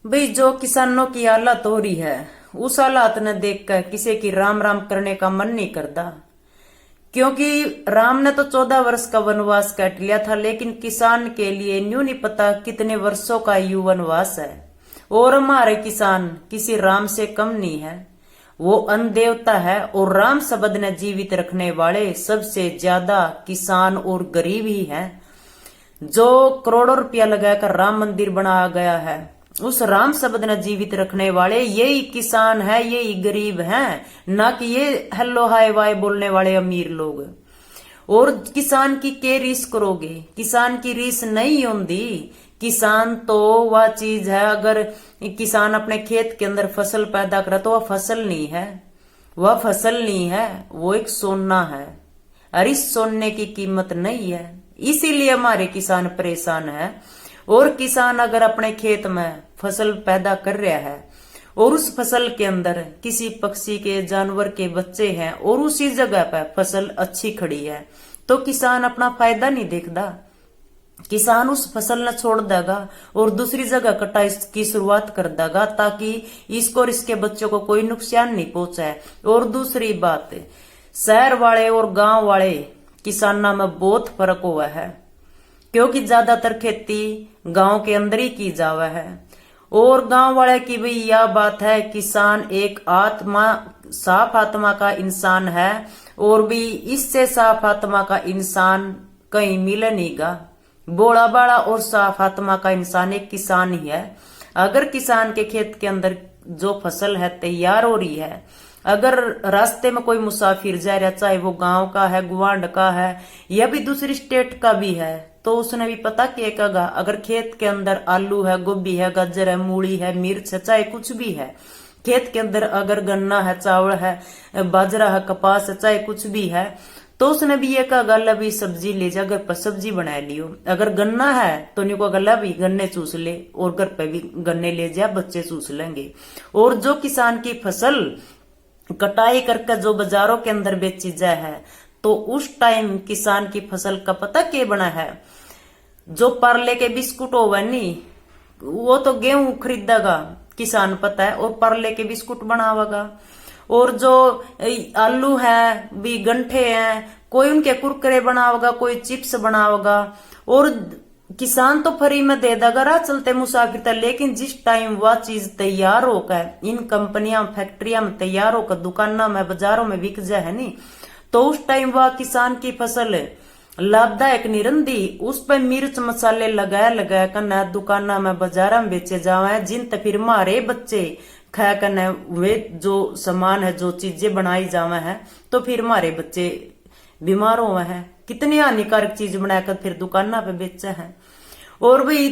भाई जो किसानों की हालत हो रही है उस हालात ने देखकर किसी की राम राम करने का मन नहीं करता। क्योंकि राम ने तो 14 वर्ष का वनवास काट लिया था, लेकिन किसान के लिए न्यू नहीं पता कितने वर्षों का यू वनवास है। और हमारे किसान किसी राम से कम नहीं है, वो अन्न देवता है। और राम शब्द ने जीवित रखने वाले सबसे ज्यादा किसान और गरीब ही है। जो करोड़ों रुपया लगाकर राम मंदिर बनाया गया है, उस राम शब्द ने जीवित रखने वाले यही किसान है, यही गरीब हैं, ना कि ये हेलो हाय वाय बोलने वाले अमीर लोग। और किसान की के रीस करोगे? किसान की रीस नहीं होती। किसान तो वह चीज है, अगर किसान अपने खेत के अंदर फसल पैदा करे तो वह फसल नहीं है, वह फसल नहीं है, वो एक सोना है। और इस सोने की कीमत नहीं है, इसीलिए हमारे किसान परेशान है। और किसान अगर अपने खेत में फसल पैदा कर रहा है और उस फसल के अंदर किसी पक्षी के जानवर के बच्चे हैं और उसी जगह पर फसल अच्छी खड़ी है, तो किसान अपना फायदा नहीं देखता। किसान उस फसल न छोड़ देगा और दूसरी जगह कटाई की शुरुआत कर देगा, ताकि इसको और इसके बच्चों को कोई नुकसान नहीं पहुंचाए। और दूसरी बात, शहर वाले और गांव वाले किसानों में बहुत फर्क हुआ है, क्योंकि ज्यादातर खेती गांव के अंदर ही की जावा है। और गांव वाले की भी यह बात है, किसान एक आत्मा, साफ आत्मा का इंसान है, और भी इससे साफ आत्मा का इंसान कहीं मिले नहीं गा। बोला बाड़ा और साफ आत्मा का इंसान एक किसान ही है। अगर किसान के खेत के अंदर जो फसल है तैयार हो रही है, अगर रास्ते में कोई मुसाफिर जा रहा, चाहे वो गांव का है, गुवांढ का है, या भी दूसरी स्टेट का भी है, तो उसने भी पता क्या कहा, अगर खेत के अंदर आलू है, गोभी है, गाजर है, मूली है, मिर्च है, चाहे कुछ भी है, खेत के अंदर अगर गन्ना है, चावल है, बाजरा है, कपास है, चाहे कुछ भी है, तो उसने भी ये कहा गला भी सब्जी ले जा, घर पर सब्जी बना लियो। अगर गन्ना है तो नहीं को गला भी गन्ने चूस ले, और घर पे भी गन्ने ले जा, बच्चे चूस लेंगे। और जो किसान की फसल कटाई करके जो बाजारों के अंदर बेची जाए है, तो उस टाइम किसान की फसल का पता क्या बना है? जो पार्ले के बिस्कुट होगा नहीं, वो तो गेहूं खरीदेगा किसान, पता है, और पार्ले के बिस्कुट बनावेगा। और जो आलू है भी, गंठे हैं, कोई उनके कुरकुरे बनावेगा, कोई चिप्स बनावेगा। और किसान तो फ्री में दे देगा राह चलते मुसाफिर तक, लेकिन जिस टाइम वह चीज तैयार होकर इन कंपनियां फैक्ट्रियां में तैयार होकर दुकानों में बाजारों में बिक जाए है नी, तो उस टाइम वह किसान की फसल लाभदायक नहीं रही। उस पर मिर्च मसाले लगाया लगाया कर दुकाना में बाजारा में बेचे जावे, जिन तक फिर हमारे बच्चे खाया करने वे जो सामान है, जो चीजें बनाई जावे है, तो फिर हमारे बच्चे बीमार हुए हैं। कितनी हानिकारक चीज बनाकर फिर दुकाना पे बेचा है। और भी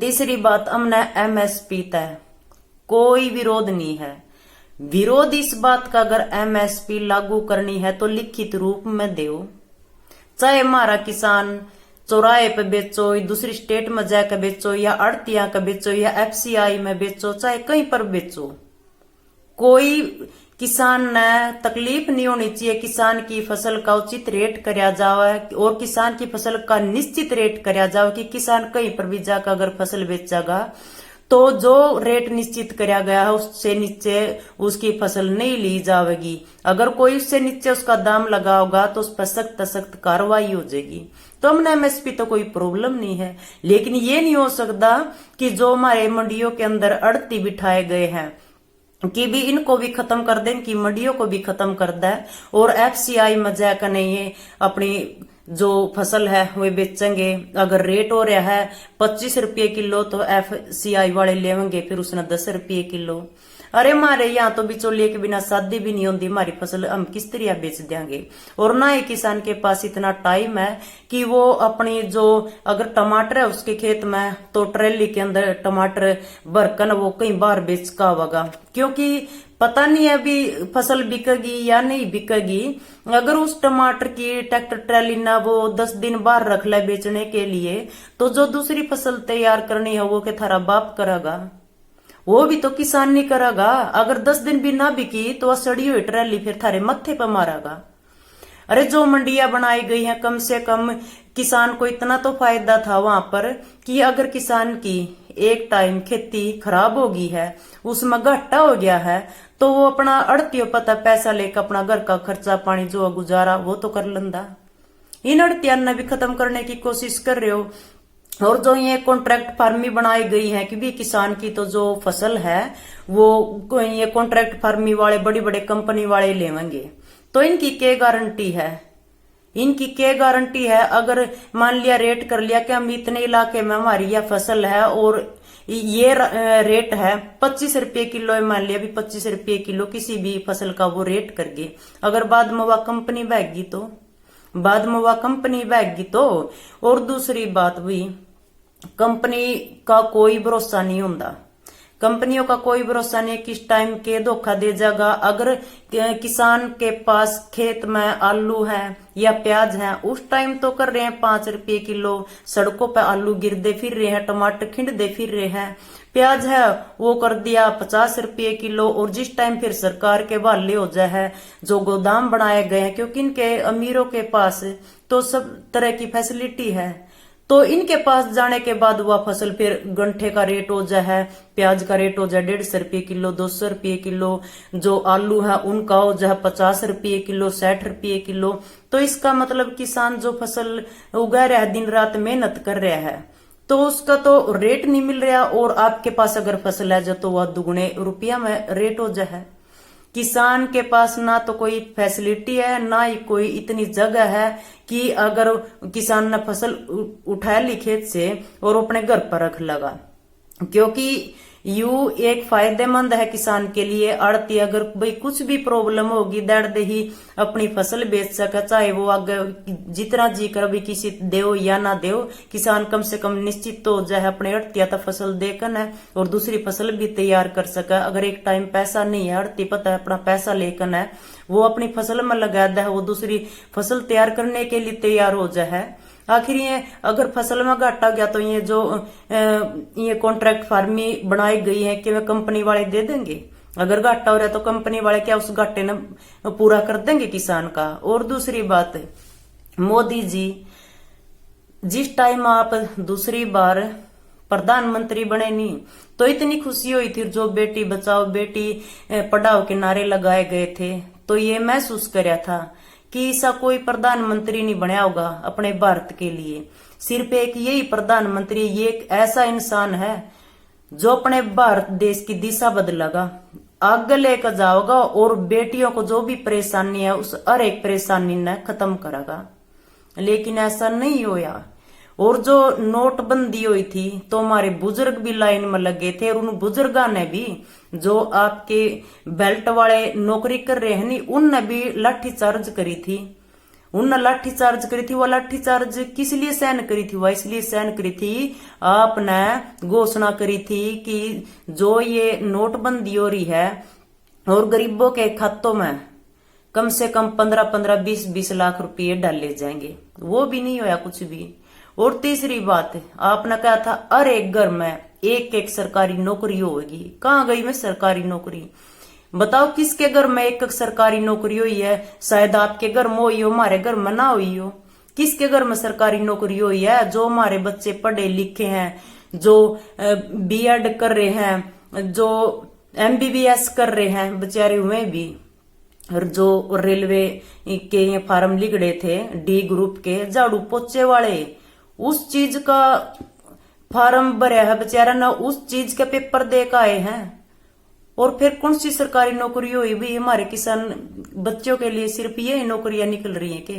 तीसरी बात, हमने एमएसपी तय कोई विरोध नहीं है। विरोध इस बात का, अगर एमएसपी लागू करनी है तो लिखित रूप में दो। चाहे हमारा किसान चौराहे पे बेचो, दूसरी स्टेट में जाकर बेचो, या अड़तिया का बेचो, या एफसीआई में बेचो, चाहे कहीं पर बेचो, कोई किसान ने तकलीफ नहीं होनी चाहिए। किसान की फसल का उचित रेट कराया जाए, और किसान की फसल का निश्चित रेट कराया जाए कि किसान कहीं पर भी जाकर अगर फसल बेचेगा तो जो रेट निश्चित कराया गया है उससे नीचे उसकी फसल नहीं ली जाएगी। अगर कोई उससे नीचे उसका दाम लगा होगा तो उस पर सख्त सख्त कार्रवाई हो जाएगी। तो हमने एमएसपी तो कोई प्रॉब्लम नहीं है, लेकिन ये नहीं हो सकता कि जो हमारे मंडियों के अंदर अड़ती बिठाए गए हैं कि भी इनको भी खत्म कर दें, कि मंडियों को भी खत्म कर दे, और एफसीआई में जाकर नहीं है अपनी जो फसल है वे बेचेंगे। अगर रेट हो रहा है 25 रुपये किलो, तो एफसीआई वाले लेंगे फिर उसने 10 रुपये किलो। अरे हमारे यहाँ तो बिचौलिए के बिना शादी भी नहीं होती, हमारी फसल हम किस तरह बेच देंगे। और ना ही किसान के पास इतना टाइम है कि वो अपनी जो अगर टमाटर है उसके खेत में, तो ट्रेली के अंदर टमाटर भरकर वो कहीं बाहर बेच का होगा, क्योंकि पता नहीं है अभी फसल बिकेगी या नहीं बिकेगी। अगर उस टमाटर की ट्रैक्टर ट्रैली ना वो 10 दिन बाहर रख ले बेचने के लिए, तो जो दूसरी फसल तैयार करनी है वो के थारा बाप करेगा, वो भी तो किसान नहीं करेगा। अगर 10 दिन भी ना बिकी तो वह सड़ी हुई ट्रैली फिर थारे मत्थे पर मारेगा। अरे जो मंडियां बनाई गई हैं, कम से कम किसान को इतना तो फायदा था वहां पर कि अगर किसान की एक टाइम खेती खराब होगी है, उसमें घाटा हो गया है, तो वो अपना अड़तियों पता पैसा लेकर अपना घर का खर्चा पानी जो गुजारा वो तो कर लेंदा। इन अड़तियां ने भी खत्म करने की कोशिश कर रहे हो। और जो ये कॉन्ट्रैक्ट फार्मिंग बनाई गई है कि भी किसान की तो जो फसल है वो ये कॉन्ट्रैक्ट फार्मिंग वाले बड़ी बड़े कंपनी वाले लेंगे, तो इनकी क्या गारंटी है? इनकी क्या गारंटी है? अगर मान लिया रेट कर लिया कि हम इतने इलाके में हमारी यह फसल है और ये रेट है 25 रुपये किलो, मान लिया भी 25 रुपये किलो किसी भी फसल का वो रेट करके, अगर बाद में वह कंपनी बहेगी तो और दूसरी बात भी, कंपनी का कोई भरोसा नहीं होता। कंपनियों का कोई भरोसा नहीं, किस टाइम के धोखा दे जाएगा। अगर किसान के पास खेत में आलू है या प्याज है, उस टाइम तो कर रहे हैं 5 रुपये किलो, सड़कों पे आलू गिरदे फिर रहे हैं, टमाटर खिंडदे फिर रहे हैं। प्याज है वो कर दिया 50 रुपये किलो, और जिस टाइम फिर सरकार के हवाले हो जाए है, जो गोदाम बनाए गए हैं, क्योंकि इनके अमीरों के पास तो सब तरह की फैसिलिटी है, तो इनके पास जाने के बाद वह फसल फिर गंठे का रेट हो जाए है, प्याज का रेट हो जाए 150 रुपये किलो, 200 रुपये किलो, जो आलू है उनका हो जाए 50 रुपये किलो, 60 रुपये किलो। तो इसका मतलब किसान जो फसल उगा रहा है, दिन रात मेहनत कर रहा है, तो उसका तो रेट नहीं मिल रहा। और आपके पास अगर फसल है जो तो वह दुगने रुपया में रेट हो जाए है। किसान के पास ना तो कोई फैसिलिटी है, ना ही कोई इतनी जगह है कि अगर किसान ने फसल उठा ली खेत से और अपने घर पर रख लगा, क्योंकि यू एक फायदेमंद है किसान के लिए। आड़ती अगर भाई कुछ भी प्रॉब्लम होगी दर्द दे ही अपनी फसल बेच सके, चाहे वो आगे जितना जी कर भी किसी देव या ना देव, किसान कम से कम निश्चित तो हो जाए अपने अड़तिया तो फसल देकर है और दूसरी फसल भी तैयार कर सके। अगर एक टाइम पैसा नहीं है, अड़ती पता है अपना पैसा लेकर है, वो अपनी फसल में लगा है, वो दूसरी फसल तैयार करने के लिए तैयार हो जाए। आखिर ये अगर फसल में घाटा गया तो ये जो ये कॉन्ट्रैक्ट फार्मिंग बनाई गई है कि वे कंपनी वाले दे देंगे। अगर घाटा हो रहा है तो कंपनी वाले क्या उस घाटे ने पूरा कर देंगे किसान का? और दूसरी बात, मोदी जी जिस टाइम आप दूसरी बार प्रधानमंत्री बने नहीं तो इतनी खुशी हुई थी, जो बेटी बचाओ बेटी पढ़ाओ के नारे लगाए गए थे, तो ये महसूस कराया था कि ऐसा कोई प्रधानमंत्री नहीं बनया होगा अपने भारत के लिए। सिर्फ एक यही प्रधानमंत्री, ये एक ऐसा इंसान है जो अपने भारत देश की दिशा बदलेगा, आगे लेकर जाओगा और बेटियों को जो भी परेशानी है उस हर एक परेशानी ने खत्म करेगा। लेकिन ऐसा नहीं होया। और जो नोटबंदी हुई थी तो हमारे बुजुर्ग भी लाइन में लगे थे, और उन बुजुर्गा ने भी, जो आपके बेल्ट वाले नौकरी कर रहे हैं नहीं, उनने भी लाठीचार्ज करी थी। वो लाठीचार्ज किस लिए सहन करी थी? वह इसलिए सहन करी थी, आपने घोषणा करी थी कि जो ये नोटबंदी हो रही है और गरीबों के खातों में कम से कम 15-15, 20-20 लाख रुपये डाले जाएंगे। वो भी नहीं होया कुछ भी। और तीसरी बात, आपने कहा था हर एक घर में एक एक सरकारी नौकरी होगी। कहाँ गई में सरकारी नौकरी? बताओ किसके घर में एक एक सरकारी नौकरी हुई है? शायद आपके घर में हुई हो, हमारे घर में ना हुई हो। किसके घर में सरकारी नौकरी हुई है? जो हमारे बच्चे पढ़े लिखे हैं, जो बीएड कर रहे हैं, जो एमबीबीएस कर रहे हैं बेचारे हुए भी, और जो रेलवे के फार्म लिखड़े थे डी ग्रुप के, झाड़ू पोछे वाले, उस चीज का फार्म भरा है बेचारा ना, उस चीज के पेपर दे के आए हैं। और फिर कौन सी सरकारी नौकरी हुई भी हमारे किसान बच्चों के लिए? सिर्फ ये नौकरियां निकल रही हैं कि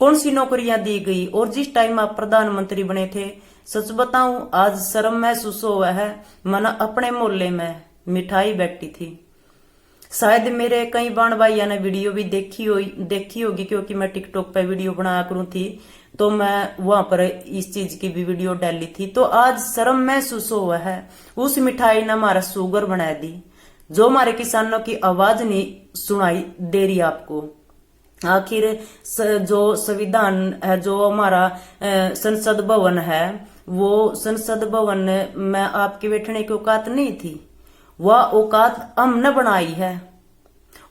कौन सी नौकरियां दी गई? और जिस टाइम आप प्रधानमंत्री बने थे, सच बताऊं आज शर्म महसूस हुआ है। मैंने अपने मोहल्ले में मिठाई बैठी थी, शायद मेरे कई बाण भाइयों ने वीडियो भी देखी होगी, क्योंकि मैं टिकटॉक पे वीडियो बनाया करूं थी, तो मैं वहां पर इस चीज की भी वीडियो डाली थी। तो आज शर्म महसूस हुआ है। उस मिठाई ने हमारा शुगर बना दी, जो हमारे किसानों की आवाज नहीं सुनाई दे रही आपको। आखिर जो संविधान है, जो हमारा संसद भवन है, वो संसद भवन में आपके बैठने की औकात नहीं थी, वह औकात हमने बनाई है।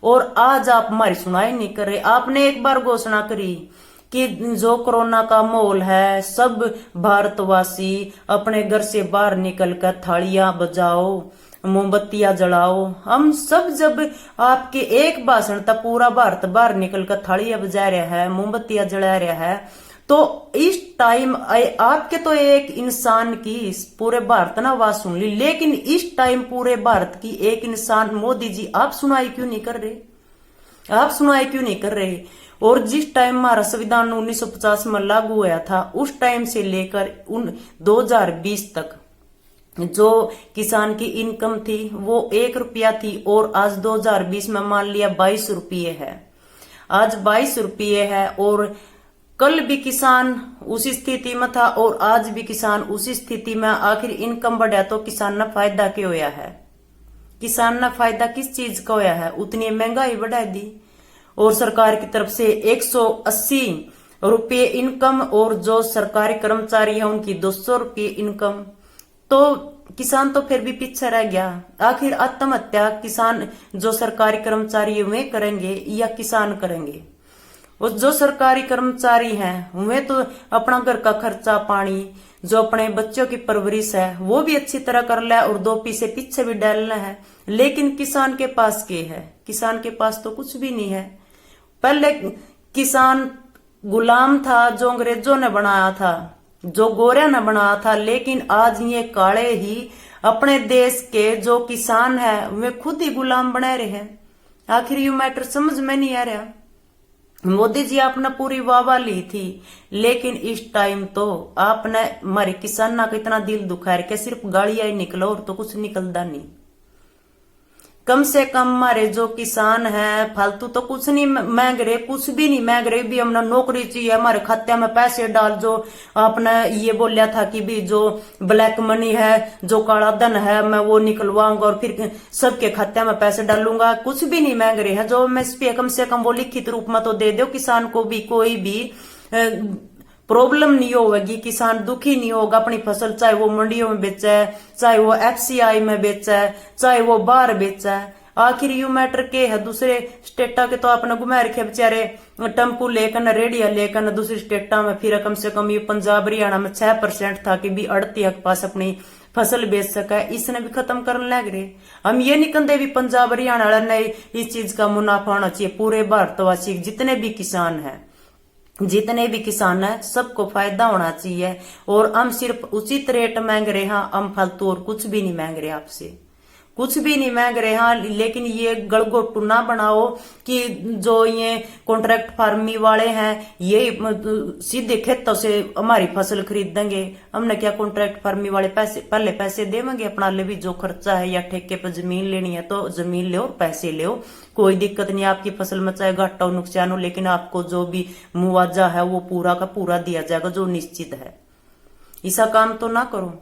और आज आप हमारी सुनाई नहीं कर रहे। आपने एक बार घोषणा करी कि जो कोरोना का माहौल है, सब भारतवासी अपने घर से बाहर निकलकर थालियां बजाओ, मोमबत्तियां जलाओ। हम सब जब आपके एक भाषण तक पूरा भारत बाहर निकलकर थालियां बजा रहा है, मोमबत्तियां जला रहा है, तो इस टाइम आपके तो एक इंसान की पूरे भारत ने आवाज सुन ली, लेकिन इस टाइम पूरे भारत की एक इंसान मोदी जी आप सुनाई क्यों नहीं कर रहे? आप सुनाई क्यों नहीं कर रहे? और जिस टाइम हमारा संविधान 1950 में लागू हुआ था, उस टाइम से लेकर 2020 तक जो किसान की इनकम थी वो 1 रुपया थी, और आज 2020 में मान लिया 22 रुपये है। आज 22 रुपये है, और कल भी किसान उसी स्थिति में था और आज भी किसान उसी स्थिति में। आखिर इनकम बढ़ा तो किसान ने फायदा क्यों होया है? किसान ने फायदा किस चीज का होया है? उतनी महंगाई बढ़ा दी, और सरकार की तरफ से 180 रुपये इनकम, और जो सरकारी कर्मचारी है उनकी 200 रुपये इनकम। तो किसान तो फिर भी पीछे रह गया। आखिर आत्महत्या किसान जो सरकारी कर्मचारी वे करेंगे या किसान करेंगे? और जो सरकारी कर्मचारी हैं वे तो अपना घर का खर्चा पानी, जो अपने बच्चों की परवरिश है वो भी अच्छी तरह कर ले, और 2 पैसे पीछे भी डालना है। लेकिन किसान के पास क्या है? किसान के पास तो कुछ भी नहीं है। पहले किसान गुलाम था जो अंग्रेजों ने बनाया था, जो गोरिया ने बनाया था, लेकिन आज ये काले ही अपने देश के जो किसान है वे खुद ही गुलाम बना रहे हैं। आखिर यू मैटर समझ में नहीं आ रहा। मोदी जी आपने पूरी वाहवाह ली थी, लेकिन इस टाइम तो आपने हमारे किसाना का इतना दिल दुखा है कि सिर्फ गालियां ही निकलो और तो कुछ निकलता नहीं। कम से कम हमारे जो किसान हैं फालतू तो कुछ नहीं मांग रहे, कुछ भी नहीं मांग रहे, भी हमने नौकरी चाहिए, हमारे खाते में पैसे डाल। जो आपने ये बोलिया था कि भी जो ब्लैक मनी है, जो काला धन है, मैं वो निकलवाऊंगा और फिर सबके खाते में पैसे डालूंगा, कुछ भी नहीं मांग रहे हैं। जो एमएसपी कम से कम वो लिखित रूप में तो दे दो, किसान को भी कोई भी प्रॉब्लम नहीं होगी, किसान दुखी नहीं होगा अपनी फसल, चाहे वो मंडियों में बेचा है, चाहे वो एफसीआई में बेचा है, चाहे वो बाहर बेचा है। आखिर यू मैटर के है? दूसरे स्टेटा के तो आपने घुमा रखे बेचारे, टेम्पू लेकर रेडिया लेकर दूसरी स्टेटा में, फिर कम से कम ये पंजाब हरियाणा में 6% था कि भी 38 के पास अपनी फसल बेच सका, इसने भी खत्म करने लग रहे। हम ये नहीं कहते भी पंजाब हरियाणा वाला ने इस चीज का मुनाफा होना चाहिए। पूरे भारतवासी जितने भी किसान है, जितने भी किसान है, सबको फायदा होना चाहिए। और हम सिर्फ उचित रेट मांग रहे हैं, हम फालतू और कुछ भी नहीं मांग रहे आपसे, कुछ भी नहीं मांग रहे हैं। लेकिन ये गड़गोटू ना बनाओ कि जो ये कॉन्ट्रैक्ट फार्मिंग वाले हैं ये सीधे खेतों से हमारी फसल खरीद देंगे। हमने क्या कॉन्ट्रैक्ट फार्मिंग वाले पहले पैसे देंगे अपना ले, भी जो खर्चा है या ठेके पर जमीन लेनी है तो जमीन ले और पैसे ले, कोई दिक्कत नहीं। आपकी फसल में चाहे घाटा हो नुकसान हो, लेकिन आपको जो भी मुआवजा है वो पूरा का पूरा दिया जाएगा जो निश्चित है। ऐसा काम तो ना करो।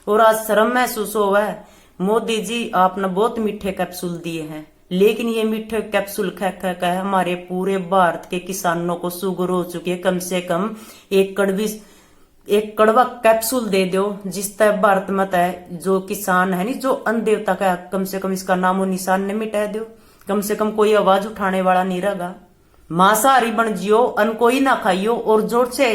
और आज शर्म महसूस हुआ है। मोदी जी आपने बहुत मीठे कैप्सूल दिए हैं, लेकिन ये मीठे कैप्सूल खा खा हमारे पूरे भारत के किसानों को शुगर हो चुकी है। कम से कम एक कड़वा कैप्सूल दे दो जिस तरह भारत में तय जो किसान है नहीं, जो अन्न देवता का, कम से कम इसका नामो निशान ने मिटा दो। कम से कम कोई आवाज उठाने वाला नहीं रहेगा। मांसाहारी बन जियो, अन्न कोई ना खाइयो, और जोर से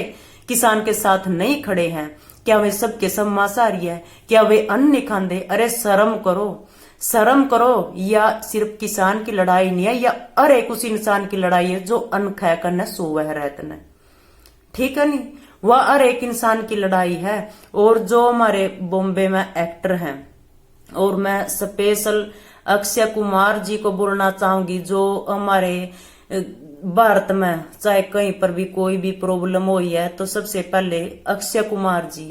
किसान के साथ नहीं खड़े हैं। क्या वे सबके सब मांसाहारी है? क्या वे अन्न नहीं खाते? अरे शर्म करो, शर्म करो। या सिर्फ किसान की लड़ाई नहीं है, या हर एक उस इंसान की लड़ाई है जो अन्न खाया करना सोवह रहते, ठीक है नहीं? वह हर एक इंसान की लड़ाई है। और जो हमारे बॉम्बे में एक्टर हैं, और मैं स्पेशल अक्षय कुमार जी को बोलना चाहूंगी, जो हमारे भारत में चाहे कहीं पर भी कोई भी प्रॉब्लम हुई है तो सबसे पहले अक्षय कुमार जी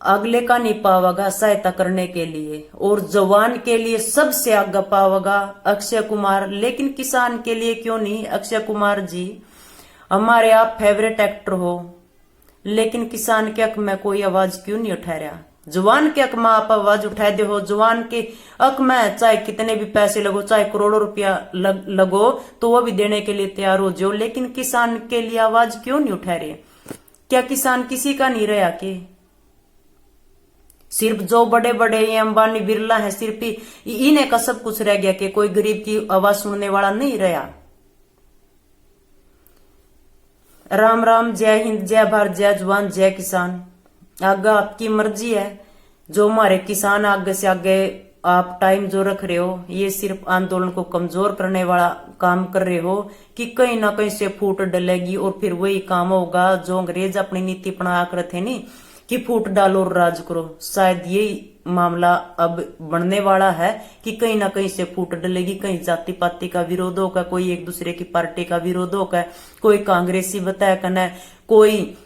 अगले का नहीं पावेगा सहायता करने के लिए, और जवान के लिए सबसे आगे पावेगा अक्षय कुमार। लेकिन किसान के लिए क्यों नहीं? अक्षय कुमार जी हमारे आप फेवरेट एक्टर हो, लेकिन किसान के हक में कोई आवाज क्यों नहीं उठा रहा? जवान के हक में आप आवाज उठा दे हो। जवान के हक में चाहे कितने भी पैसे लगो, चाहे करोड़ों रुपया लगो, तो वो भी देने के लिए तैयार हो जाओ। लेकिन किसान के लिए आवाज क्यों नहीं उठा रहे? क्या किसान किसी का नहीं रहा? कि सिर्फ जो बड़े बड़े ये अंबानी बिरला है, सिर्फ इन्हें का सब कुछ रह गया कि कोई गरीब की आवाज सुनने वाला नहीं रहा? राम राम, जय हिंद, जय भारत, जय जवान, जय किसान। आगे आपकी मर्जी है, जो हमारे किसान आगे से आगे आप टाइम जो रख रहे हो, ये सिर्फ आंदोलन को कमजोर करने वाला काम कर रहे हो कि कहीं ना कहीं से फूट डलेगी और फिर वही काम होगा जो अंग्रेज अपनी नीति अपना कर थे नहीं कि फूट डालो और राज करो। शायद यही मामला अब बनने वाला है कि कहीं ना कहीं से फूट डलेगी, कहीं जाति पाति का विरोध होगा, कोई एक दूसरे की पार्टी का विरोध होगा, कोई कांग्रेसी बताया करना, कोई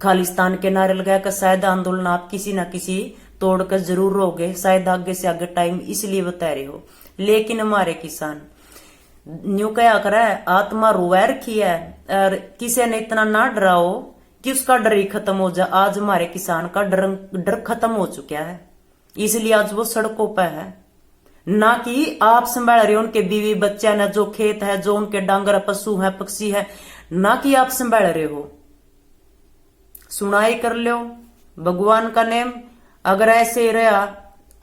खालिस्तान के नारे लगाया कर। शायद आंदोलन आप किसी ना किसी तोड़कर जरूर रहोगे, शायद आगे से आगे टाइम इसलिए बता रहे हो। लेकिन हमारे किसान न्यू क्या कर रहा है, आत्मा रुआ रखी है और किसी ने इतना ना डराओ कि उसका डर ही खत्म हो जाए। आज हमारे किसान का डर खत्म हो चुका है, इसलिए आज वो सड़कों पर है। ना कि आप संभाल रहे हो उनके बीवी बच्चे हैं, जो खेत है, जो उनके डांगर पशु है, पक्षी है, ना कि आप संभाल रहे हो। सुनाई कर लो भगवान का नेम। अगर ऐसे ही रहा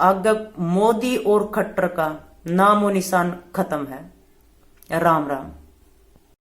आगे मोदी और खट्टर का नामो निशान खत्म है। राम राम।